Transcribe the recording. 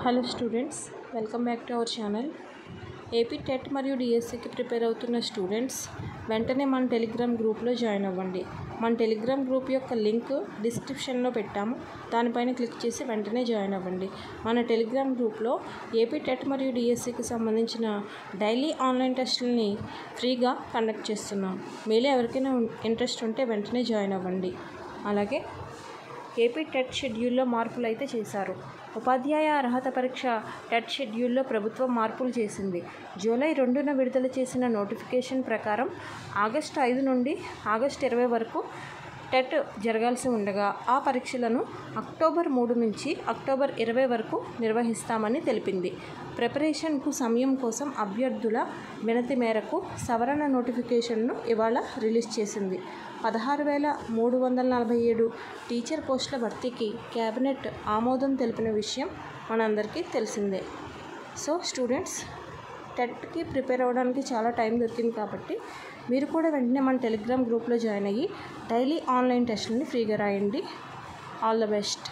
Hello students, welcome back to our channel. AP TET మరియు డిఎస్సికి prepare అవుతున్న students వెంటనే మన టెలిగ్రామ్ గ్రూప్లో జాయిన్ అవ్వండి. మన టెలిగ్రామ్ గ్రూప్ యొక్క లింక్ డిస్క్రిప్షన్లో పెట్టాము, దానిపైన క్లిక్ చేసి వెంటనే జాయిన్ అవ్వండి. మన టెలిగ్రామ్ గ్రూప్లో ఏపీ టెట్ మరియు డిఎస్సికి సంబంధించిన డైలీ ఆన్లైన్ టెస్టులని ఫ్రీగా కండక్ట్ చేస్తున్నాం. మీలో ఎవరికైనా ఇంట్రెస్ట్ ఉంటే వెంటనే జాయిన్ అవ్వండి. అలాగే ఏపీ టెట్ షెడ్యూల్లో మార్పులు అయితే చేశారు. ఉపాధ్యాయ అర్హత పరీక్ష టెట్ షెడ్యూల్లో ప్రభుత్వం మార్పులు చేసింది. జూలై 2న విడుదల చేసిన నోటిఫికేషన్ ప్రకారం ఆగస్టు 5 నుండి ఆగస్టు 20 వరకు టెట్ జరగాల్సి ఉండగా ఆ పరీక్షలను అక్టోబర్ 3 నుంచి అక్టోబర్ 20 వరకు నిర్వహిస్తామని తెలిపింది. ప్రిపరేషన్కు సమయం కోసం అభ్యర్థుల వినతి మేరకు సవరణ నోటిఫికేషన్ను ఇవాళ రిలీజ్ చేసింది. 16,347 టీచర్ పోస్టుల భర్తీకి కేబినెట్ ఆమోదం తెలిపిన విషయం మనందరికీ తెలిసిందే. సో స్టూడెంట్స్, టెట్కి ప్రిపేర్ అవ్వడానికి చాలా టైం దొరికింది కాబట్టి మీరు కూడా వెంటనే మన టెలిగ్రామ్ గ్రూప్లో జాయిన్ అయ్యి డైలీ ఆన్లైన్ టెస్టులని ఫ్రీగా రాయండి. All the best.